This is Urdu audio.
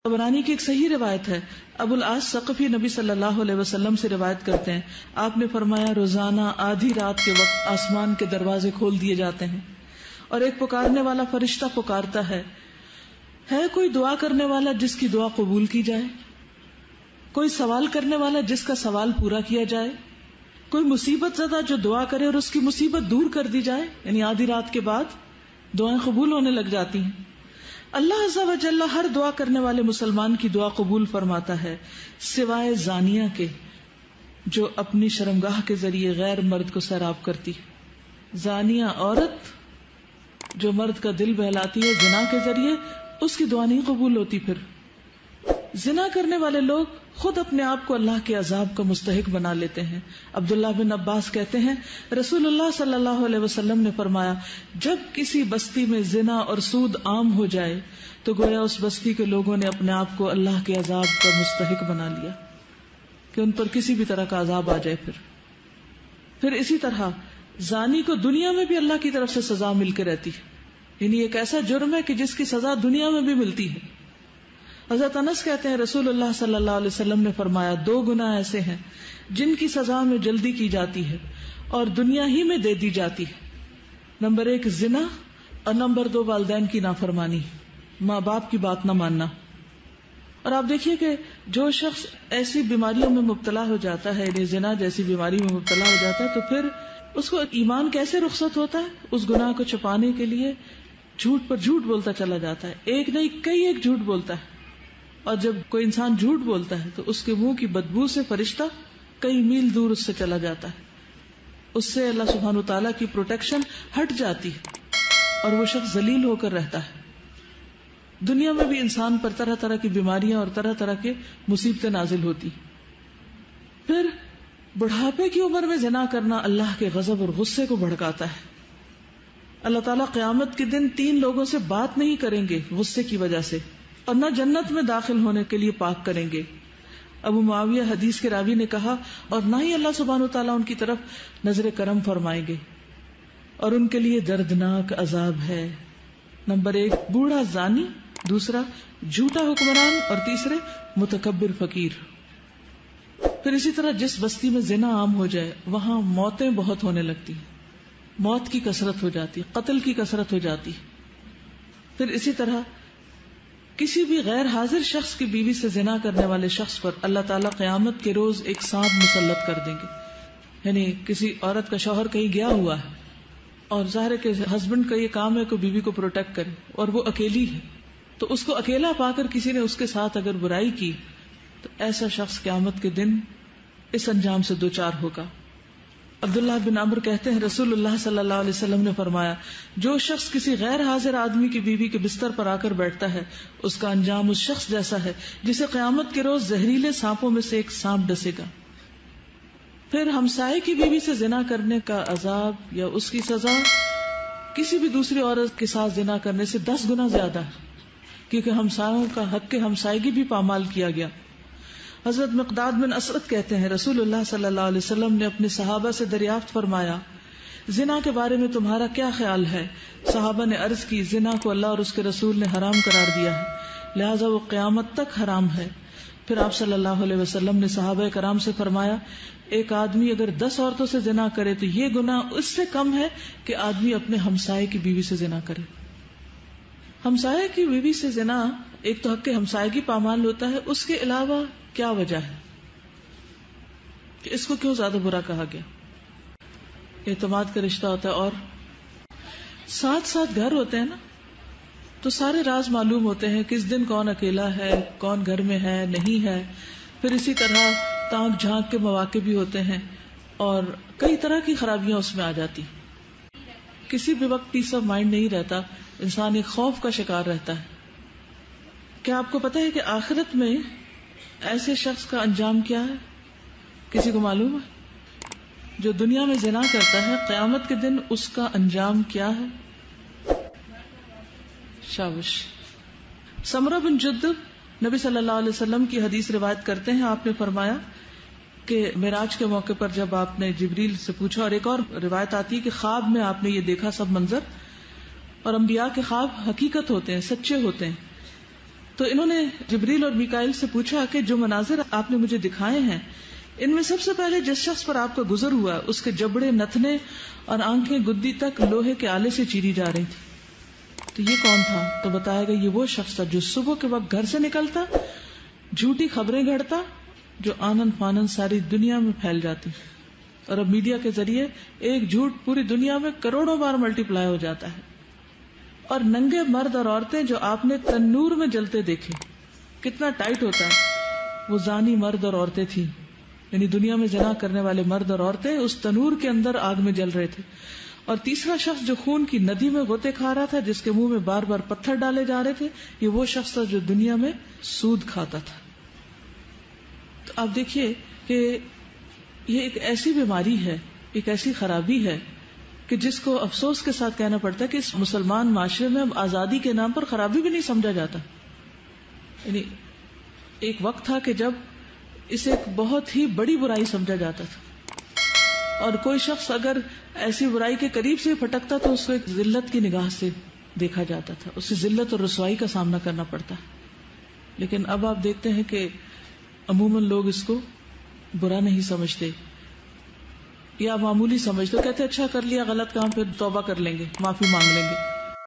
طبرانی کی ایک صحیح روایت ہے، ابو العاص ثقفی نبی صلی اللہ علیہ وسلم سے روایت کرتے ہیں، آپ نے فرمایا روزانہ آدھی رات کے وقت آسمان کے دروازے کھول دیے جاتے ہیں اور ایک پکارنے والا فرشتہ پکارتا ہے کوئی دعا کرنے والا جس کی دعا قبول کی جائے، کوئی سوال کرنے والا جس کا سوال پورا کیا جائے، کوئی مصیبت زدہ جو دعا کرے اور اس کی مصیبت دور کر دی جائے. یعنی آدھی رات کے بعد دعائیں قبول ہونے لگ جاتی ہیں. اللہ عز و جل ہر دعا کرنے والے مسلمان کی دعا قبول فرماتا ہے سوائے زانیہ کے جو اپنی شرمگاہ کے ذریعے غیر مرد کو سیراب کرتی. زانیہ عورت جو مرد کا دل بہلاتی ہے زنا کے ذریعے، اس کی دعا نہیں قبول ہوتی. پھر زنا کرنے والے لوگ خود اپنے آپ کو اللہ کے عذاب کا مستحق بنا لیتے ہیں. عبداللہ بن عباس کہتے ہیں رسول اللہ صلی اللہ علیہ وسلم نے فرمایا جب کسی بستی میں زنا اور سود عام ہو جائے تو گویا اس بستی کے لوگوں نے اپنے آپ کو اللہ کے عذاب کا مستحق بنا لیا کہ ان پر کسی بھی طرح کا عذاب آ جائے. پھر اسی طرح زانی کو دنیا میں بھی اللہ کی طرف سے سزا مل کے رہتی ہے. یعنی ایک ایسا جرم ہے کہ جس کی سزا دنیا میں بھی ملتی ہے. حضرت انس کہتے ہیں رسول اللہ صلی اللہ علیہ وسلم نے فرمایا 2 گناہ ایسے ہیں جن کی سزا میں جلدی کی جاتی ہے اور دنیا ہی میں دے دی جاتی ہے. نمبر 1 زنا اور نمبر 2 والدین کی نافرمانی، ماں باپ کی بات نہ ماننا. اور آپ دیکھیے کہ جو شخص ایسی بیماریوں میں مبتلا ہو جاتا ہے، یعنی زنا جیسی بیماری میں مبتلا ہو جاتا ہے، تو پھر اس کو ایمان کیسے رخصت ہوتا ہے؟ اس گناہ کو چھپانے کے لیے جھوٹ پر جھوٹ بولتا چلا جاتا ہے. ایک نہیں کئی ایک جھوٹ بولتا ہے. اور جب کوئی انسان جھوٹ بولتا ہے تو اس کے منہ کی بدبو سے فرشتہ کئی میل دور اس سے چلا جاتا ہے. اس سے اللہ سبحانہ وتعالیٰ کی پروٹیکشن ہٹ جاتی ہے اور وہ شخص ذلیل ہو کر رہتا ہے. دنیا میں بھی انسان پر طرح طرح کی بیماریاں اور طرح طرح کے مصیبتیں نازل ہوتی. پھر بڑھاپے کی عمر میں زنا کرنا اللہ کے غضب اور غصے کو بھڑکاتا ہے. اللہ تعالیٰ قیامت کے دن 3 لوگوں سے بات نہیں کریں گے غصے کی وجہ سے، اور نہ جنت میں داخل ہونے کے لیے پاک کریں گے. ابو معاویہ حدیث کے راوی نے کہا اور نہ ہی اللہ سبحانہ وتعالیٰ ان کی طرف نظر کرم فرمائیں گے اور ان کے لیے دردناک عذاب ہے. نمبر 1 بوڑھا زانی، دوسرا جھوٹا حکمران، اور تیسرے متکبر فقیر. پھر اسی طرح جس بستی میں زنا عام ہو جائے وہاں موتیں بہت ہونے لگتی، موت کی کثرت ہو جاتی، قتل کی کثرت ہو جاتی. پھر اسی طرح کسی بھی غیر حاضر شخص کی بیوی سے زنا کرنے والے شخص پر اللہ تعالیٰ قیامت کے روز ایک سانپ مسلط کر دیں گے. یعنی کسی عورت کا شوہر کہیں گیا ہوا ہے اور ظاہر ہے کہ ہسبینڈ کا یہ کام ہے کہ بیوی کو پروٹیکٹ کرے اور وہ اکیلی ہے، تو اس کو اکیلا پا کر کسی نے اس کے ساتھ اگر برائی کی تو ایسا شخص قیامت کے دن اس انجام سے دوچار ہوگا. عبداللہ بن عمرو کہتے ہیں رسول اللہ صلی اللہ علیہ وسلم نے فرمایا جو شخص کسی غیر حاضر آدمی کی بیوی کے بستر پر آ کر بیٹھتا ہے اس کا انجام اس شخص جیسا ہے جسے قیامت کے روز زہریلے سانپوں میں سے ایک سانپ ڈسے گا. پھر ہمسائے کی بیوی سے زنا کرنے کا عذاب یا اس کی سزا کسی بھی دوسری عورت کے ساتھ زنا کرنے سے 10 گنا زیادہ ہے، کیونکہ ہمسایوں کا حق ہمسائیگی بھی پامال کیا گیا. حضرت مقداد بن اسود کہتے ہیں رسول اللہ صلی اللہ علیہ وسلم نے اپنے صحابہ سے دریافت فرمایا زنا کے بارے میں تمہارا کیا خیال ہے؟ صحابہ نے عرض کی زنا کو اللہ اور اس کے رسول نے حرام قرار دیا ہے، لہذا وہ قیامت تک حرام ہے. پھر آپ صلی اللہ علیہ وسلم نے صحابہ کرام سے فرمایا ایک آدمی اگر 10 عورتوں سے زنا کرے تو یہ گناہ اس سے کم ہے کہ آدمی اپنے ہمسائے کی بیوی سے زنا کرے. ہمسائے کی بیوی سے زنا ایک تو حق ہمسائیگی پامال ہوتا ہے، اس کے علاوہ کیا وجہ ہے کہ اس کو کیوں زیادہ برا کہا گیا؟ اعتماد کا رشتہ ہوتا ہے اور ساتھ ساتھ گھر ہوتے ہیں نا، تو سارے راز معلوم ہوتے ہیں کس دن کون اکیلا ہے، کون گھر میں ہے نہیں ہے. پھر اسی طرح تانک جھانک کے مواقع بھی ہوتے ہیں اور کئی طرح کی خرابیاں اس میں آ جاتی. کسی بھی وقت پیس آف مائنڈ نہیں رہتا، انسان ایک خوف کا شکار رہتا ہے. کیا آپ کو پتا ہے کہ آخرت میں ایسے شخص کا انجام کیا ہے؟ کسی کو معلوم ہے؟ جو دنیا میں زنا کرتا ہے قیامت کے دن اس کا انجام کیا ہے؟ شابش. سمرہ بن جندب نبی صلی اللہ علیہ وسلم کی حدیث روایت کرتے ہیں، آپ نے فرمایا کہ معراج کے موقع پر جب آپ نے جبریل سے پوچھا، اور ایک اور روایت آتی ہے کہ خواب میں آپ نے یہ دیکھا سب منظر، اور انبیاء کے خواب حقیقت ہوتے ہیں، سچے ہوتے ہیں. تو انہوں نے جبریل اور میکائیل سے پوچھا کہ جو مناظر آپ نے مجھے دکھائے ہیں ان میں سب سے پہلے جس شخص پر آپ کا گزر ہوا اس کے جبڑے نتنے اور آنکھیں گدی تک لوہے کے آلے سے چیری جا رہی تھی، تو یہ کون تھا؟ تو بتایا گیا یہ وہ شخص تھا جو صبح کے وقت گھر سے نکلتا، جھوٹی خبریں گھڑتا جو آنن فانن ساری دنیا میں پھیل جاتی، اور اب میڈیا کے ذریعے ایک جھوٹ پوری دنیا میں کروڑوں بار ملٹی پلائی ہو جاتا ہے، اور ننگے مرد اور عورتیں جو آپ نے تنور میں جلتے دیکھے، کتنا ٹائٹ ہوتا ہے، وہ زانی مرد اور عورتیں تھیں، یعنی دنیا میں زنا کرنے والے مرد اور عورتیں اس تنور کے اندر آگ میں جل رہے تھے۔ اور تیسرا شخص جو خون کی ندی میں غوطے کھا رہا تھا، جس کے منہ میں بار بار پتھر ڈالے جا رہے تھے، یہ وہ شخص تھا جو دنیا میں سود کھاتا تھا۔ تو آپ دیکھیے کہ یہ ایک ایسی بیماری ہے، ایک ایسی خرابی ہے کہ جس کو افسوس کے ساتھ کہنا پڑتا ہے کہ اس مسلمان معاشرے میں اب آزادی کے نام پر خرابی بھی نہیں سمجھا جاتا۔ یعنی ایک وقت تھا کہ جب اسے ایک بہت ہی بڑی برائی سمجھا جاتا تھا، اور کوئی شخص اگر ایسی برائی کے قریب سے پھٹکتا تو اس کو ایک ذلت کی نگاہ سے دیکھا جاتا تھا، اسے ذلت اور رسوائی کا سامنا کرنا پڑتا ہے۔ لیکن اب آپ دیکھتے ہیں کہ عموماً لوگ اس کو برا نہیں سمجھتے یا معمولی سمجھتے، کہتے اچھا کر لیا غلط کام، پھر توبہ کر لیں گے، معافی مانگ لیں گے۔